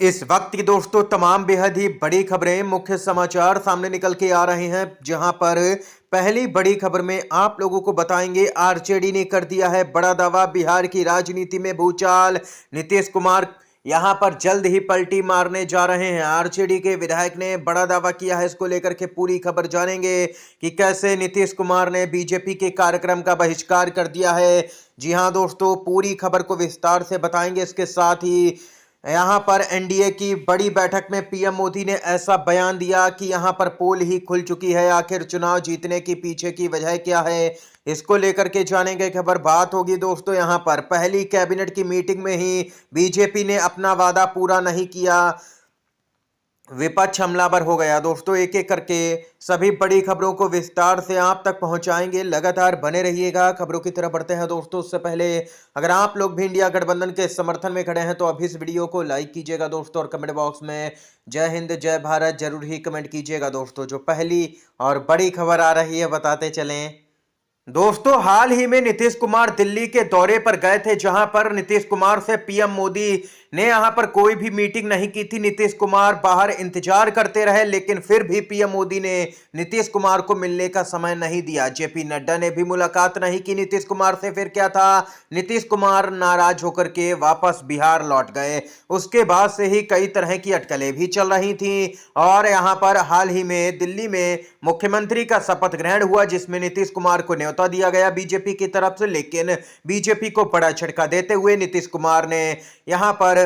इस वक्त की दोस्तों तमाम बेहद ही बड़ी खबरें मुख्य समाचार सामने निकल के आ रहे हैं, जहां पर पहली बड़ी खबर में आप लोगों को बताएंगे आरजेडी ने कर दिया है बड़ा दावा। बिहार की राजनीति में भूचाल, नीतीश कुमार यहां पर जल्द ही पलटी मारने जा रहे हैं। आरजेडी के विधायक ने बड़ा दावा किया है, इसको लेकर के पूरी खबर जानेंगे कि कैसे नीतीश कुमार ने बीजेपी के कार्यक्रम का बहिष्कार कर दिया है। जी हां दोस्तों, पूरी खबर को विस्तार से बताएंगे। इसके साथ ही यहां पर एनडीए की बड़ी बैठक में पीएम मोदी ने ऐसा बयान दिया कि यहां पर पोल ही खुल चुकी है। आखिर चुनाव जीतने की पीछे की वजह क्या है, इसको लेकर के जानेंगे खबर। बात होगी दोस्तों यहां पर पहली कैबिनेट की मीटिंग में ही बीजेपी ने अपना वादा पूरा नहीं किया, विपक्ष हमलावर हो गया। दोस्तों एक एक करके सभी बड़ी खबरों को विस्तार से आप तक पहुंचाएंगे, लगातार बने रहिएगा। खबरों की तरफ बढ़ते हैं दोस्तों। उससे पहले अगर आप लोग भी इंडिया गठबंधन के समर्थन में खड़े हैं तो अभी इस वीडियो को लाइक कीजिएगा दोस्तों, और कमेंट बॉक्स में जय हिंद जय भारत जरूर ही कमेंट कीजिएगा दोस्तों। जो पहली और बड़ी खबर आ रही है बताते चलें दोस्तों। हाल ही में नीतीश कुमार दिल्ली के दौरे पर गए थे, जहां पर नीतीश कुमार से पीएम मोदी ने यहां पर कोई भी मीटिंग नहीं की थी। नीतीश कुमार बाहर इंतजार करते रहे, लेकिन फिर भी पीएम मोदी ने नीतीश कुमार को मिलने का समय नहीं दिया। जेपी नड्डा ने भी मुलाकात नहीं की नीतीश कुमार से। फिर क्या था, नीतीश कुमार नाराज होकर के वापस बिहार लौट गए। उसके बाद से ही कई तरह की अटकलें भी चल रही थी, और यहां पर हाल ही में दिल्ली में मुख्यमंत्री का शपथ ग्रहण हुआ, जिसमें नीतीश कुमार को न्योता दिया गया बीजेपी की तरफ से। लेकिन बीजेपी को बड़ा झटका देते हुए नीतीश कुमार ने यहां पर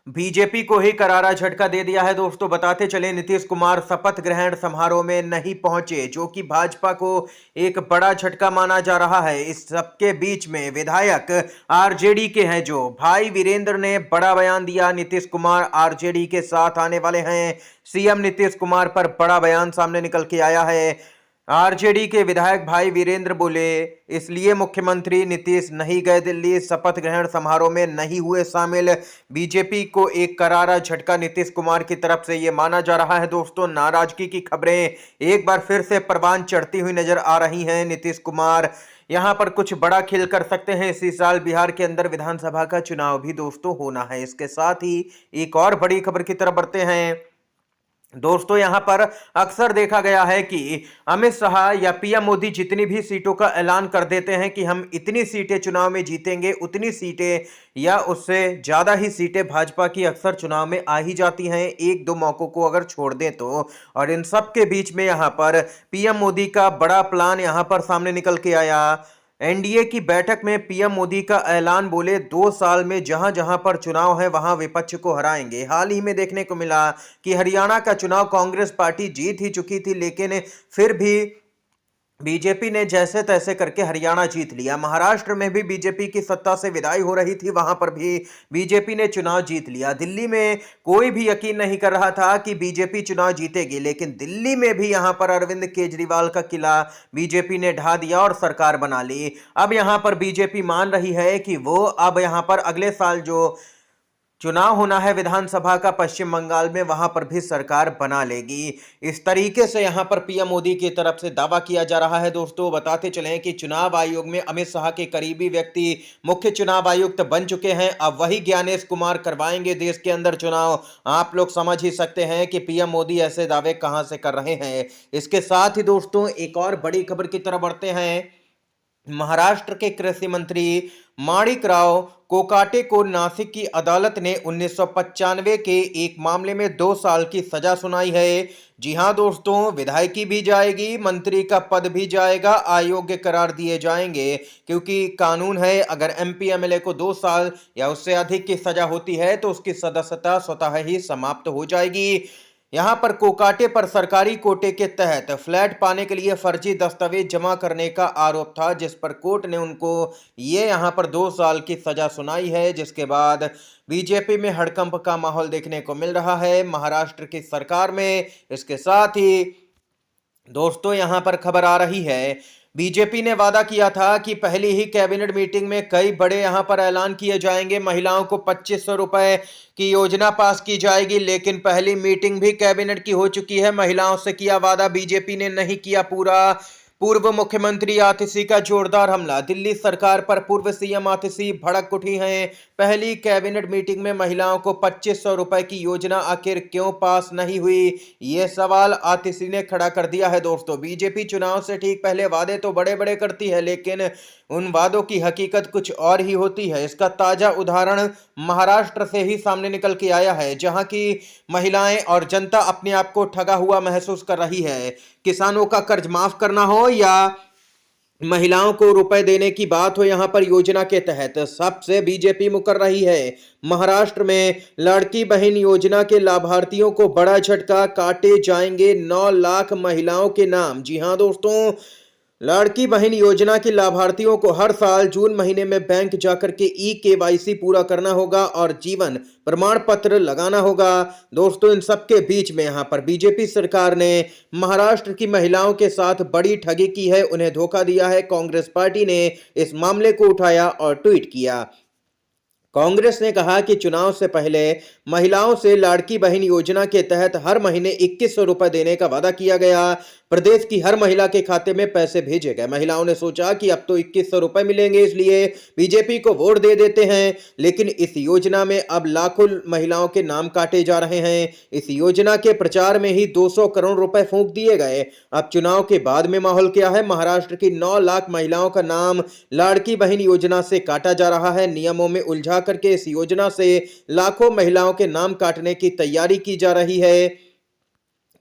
बीजेपी को ही करारा झटका दे दिया है दोस्तों। बताते चले, नीतीश कुमार शपथ ग्रहण समारोह में नहीं पहुंचे, जो कि भाजपा को एक बड़ा झटका माना जा रहा है। इस सबके बीच में विधायक आरजेडी के हैं जो भाई वीरेंद्र ने बड़ा बयान दिया। नीतीश कुमार आरजेडी के साथ आने वाले हैं। सीएम नीतीश कुमार पर बड़ा बयान सामने निकल के आया है। आरजेडी के विधायक भाई वीरेंद्र बोले, इसलिए मुख्यमंत्री नीतीश नहीं गए दिल्ली, शपथ ग्रहण समारोह में नहीं हुए शामिल। बीजेपी को एक करारा झटका नीतीश कुमार की तरफ से ये माना जा रहा है दोस्तों। नाराजगी की खबरें एक बार फिर से परवान चढ़ती हुई नजर आ रही हैं। नीतीश कुमार यहां पर कुछ बड़ा खेल कर सकते हैं। इसी साल बिहार के अंदर विधानसभा का चुनाव भी दोस्तों होना है। इसके साथ ही एक और बड़ी खबर की तरफ बढ़ते हैं दोस्तों। यहां पर अक्सर देखा गया है कि अमित शाह या पीएम मोदी जितनी भी सीटों का ऐलान कर देते हैं कि हम इतनी सीटें चुनाव में जीतेंगे, उतनी सीटें या उससे ज्यादा ही सीटें भाजपा की अक्सर चुनाव में आ ही जाती हैं, एक दो मौकों को अगर छोड़ दें तो। और इन सब के बीच में यहां पर पीएम मोदी का बड़ा प्लान यहां पर सामने निकल के आया। एनडीए की बैठक में पीएम मोदी का ऐलान, बोले 2 साल में जहां जहां पर चुनाव है वहां विपक्ष को हराएंगे। हाल ही में देखने को मिला कि हरियाणा का चुनाव कांग्रेस पार्टी जीत ही चुकी थी, लेकिन फिर भी बीजेपी ने जैसे तैसे करके हरियाणा जीत लिया। महाराष्ट्र में भी बीजेपी की सत्ता से विदाई हो रही थी, वहां पर भी बीजेपी ने चुनाव जीत लिया। दिल्ली में कोई भी यकीन नहीं कर रहा था कि बीजेपी चुनाव जीतेगी, लेकिन दिल्ली में भी यहां पर अरविंद केजरीवाल का किला बीजेपी ने ढा दिया और सरकार बना ली। अब यहां पर बीजेपी मान रही है कि वो अब यहां पर अगले साल जो चुनाव होना है विधानसभा का पश्चिम बंगाल में, वहां पर भी सरकार बना लेगी। इस तरीके से यहां पर पीएम मोदी की तरफ से दावा किया जा रहा है दोस्तों। बताते चलें कि चुनाव आयोग में अमित शाह के करीबी व्यक्ति मुख्य चुनाव आयुक्त बन चुके हैं। अब वही ज्ञानेश कुमार करवाएंगे देश के अंदर चुनाव। आप लोग समझ ही सकते हैं कि पीएम मोदी ऐसे दावे कहां से कर रहे हैं। इसके साथ ही दोस्तों एक और बड़ी खबर की तरफ बढ़ते हैं। महाराष्ट्र के कृषि मंत्री माणिकराव कोकाटे को नासिक की अदालत ने 1995 के एक मामले में 2 साल की सजा सुनाई है। जी हां दोस्तों, विधायकी भी जाएगी, मंत्री का पद भी जाएगा, अयोग्य करार दिए जाएंगे, क्योंकि कानून है अगर एमपी एमएलए को 2 साल या उससे अधिक की सजा होती है तो उसकी सदस्यता स्वतः ही समाप्त हो जाएगी। यहां पर कोकाटे पर सरकारी कोटे के तहत फ्लैट पाने के लिए फर्जी दस्तावेज जमा करने का आरोप था, जिस पर कोर्ट ने उनको ये यहां पर 2 साल की सजा सुनाई है, जिसके बाद बीजेपी में हड़कंप का माहौल देखने को मिल रहा है महाराष्ट्र की सरकार में। इसके साथ ही दोस्तों यहां पर खबर आ रही है, बीजेपी ने वादा किया था कि पहली ही कैबिनेट मीटिंग में कई बड़े यहां पर ऐलान किए जाएंगे। महिलाओं को 2500 रुपए की योजना पास की जाएगी, लेकिन पहली मीटिंग भी कैबिनेट की हो चुकी है। महिलाओं से किया वादा बीजेपी ने नहीं किया पूरा। पूर्व मुख्यमंत्री आतिशी का जोरदार हमला। दिल्ली सरकार पर पूर्व सीएम आतिशी भड़क उठी हैं। पहली कैबिनेट मीटिंग में महिलाओं को 2500 रुपए की योजना आखिर क्यों पास नहीं हुई, ये सवाल आतिशी ने खड़ा कर दिया है। दोस्तों, बीजेपी चुनाव से ठीक पहले वादे तो बड़े बड़े करती है, लेकिन उन वादों की हकीकत कुछ और ही होती है। इसका ताजा उदाहरण महाराष्ट्र से ही सामने निकल के आया है, जहां की महिलाएं और जनता अपने आप को ठगा हुआ महसूस कर रही है। किसानों का कर्ज माफ करना हो या महिलाओं को रुपए देने की बात हो, यहां पर योजना के तहत सबसे बीजेपी मुकर रही है। महाराष्ट्र में लड़की बहन योजना के लाभार्थियों को बड़ा झटका, काटे जाएंगे 9 लाख महिलाओं के नाम। जी हां दोस्तों, लड़की बहन योजना के लाभार्थियों को हर साल जून महीने में बैंक जाकर के केवाईसी पूरा करना होगा और जीवन प्रमाण पत्र लगाना होगा। दोस्तों, इन सबके बीच में यहां पर बीजेपी सरकार ने महाराष्ट्र की महिलाओं के साथ बड़ी ठगी की है, उन्हें धोखा दिया है। कांग्रेस पार्टी ने इस मामले को उठाया और ट्वीट किया। कांग्रेस ने कहा कि चुनाव से पहले महिलाओं से लाड़की बहन योजना के तहत हर महीने 2100 रुपए देने का वादा किया गया। प्रदेश की हर महिला के खाते में पैसे भेजे गए। महिलाओं ने सोचा कि अब तो 2100 रुपए मिलेंगे, इसलिए बीजेपी को वोट दे देते हैं, लेकिन इस योजना में अब लाखों महिलाओं के नाम काटे जा रहे हैं। इस योजना के प्रचार में ही 200 करोड़ रुपए फूंक दिए गए। अब चुनाव के बाद में माहौल क्या है? महाराष्ट्र की 9 लाख महिलाओं का नाम लाड़की बहन योजना से काटा जा रहा है। नियमों में उलझा करके इस योजना से लाखों महिलाओं के नाम काटने की तैयारी की जा रही है।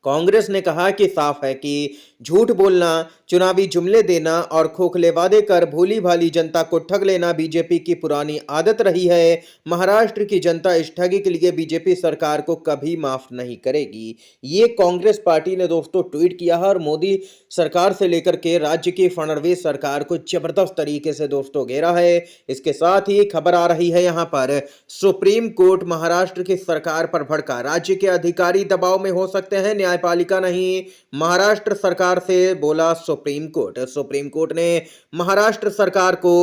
कांग्रेस ने कहा कि साफ है कि झूठ बोलना, चुनावी जुमले देना और खोखले वादे कर भोली भाली जनता को ठग लेना बीजेपी की पुरानी आदत रही है। महाराष्ट्र की जनता इस ठगी के लिए बीजेपी सरकार को कभी माफ नहीं करेगी। ये कांग्रेस पार्टी ने दोस्तों ट्वीट किया है और मोदी सरकार से लेकर के राज्य की फडणवीस सरकार को जबरदस्त तरीके से दोस्तों घेरा है। इसके साथ ही खबर आ रही है यहाँ पर सुप्रीम कोर्ट महाराष्ट्र की सरकार पर भड़का। राज्य के अधिकारी दबाव में हो सकते हैं, न्यायपालिका नहीं। महाराष्ट्र सरकार से बोला सुप्रीम कोर्ट। सुप्रीम कोर्ट ने महाराष्ट्र सरकार को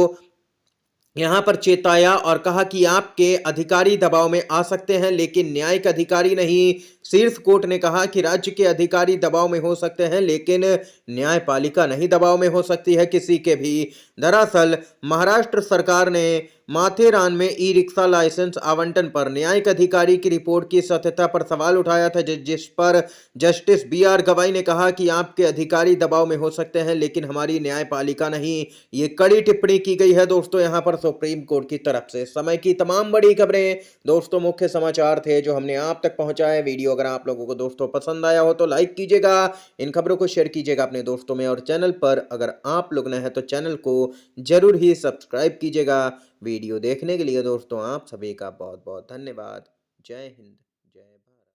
यहां पर चेताया और कहा कि आपके अधिकारी दबाव में आ सकते हैं, लेकिन न्यायिक अधिकारी नहीं। शीर्ष कोर्ट ने कहा कि राज्य के अधिकारी दबाव में हो सकते हैं, लेकिन न्यायपालिका नहीं दबाव में हो सकती है किसी के भी। दरअसल महाराष्ट्र सरकार ने माथेरान में ई रिक्शा लाइसेंस आवंटन पर न्यायिक अधिकारी की रिपोर्ट की सत्यता पर सवाल उठाया था, जिस पर जस्टिस BR गवाई ने कहा कि आपके अधिकारी दबाव में हो सकते हैं, लेकिन हमारी न्यायपालिका नहीं। ये कड़ी टिप्पणी की गई है दोस्तों यहाँ पर सुप्रीम कोर्ट की तरफ से। समय की तमाम बड़ी खबरें दोस्तों, मुख्य समाचार थे जो हमने आप तक पहुंचाए। वीडियो अगर आप लोगों को दोस्तों पसंद आया हो तो लाइक कीजिएगा, इन खबरों को शेयर कीजिएगा अपने दोस्तों में, और चैनल पर अगर आप लोग नए हैं तो चैनल को जरूर ही सब्सक्राइब कीजिएगा। वीडियो देखने के लिए दोस्तों आप सभी का बहुत बहुत धन्यवाद। जय हिंद, जय भारत।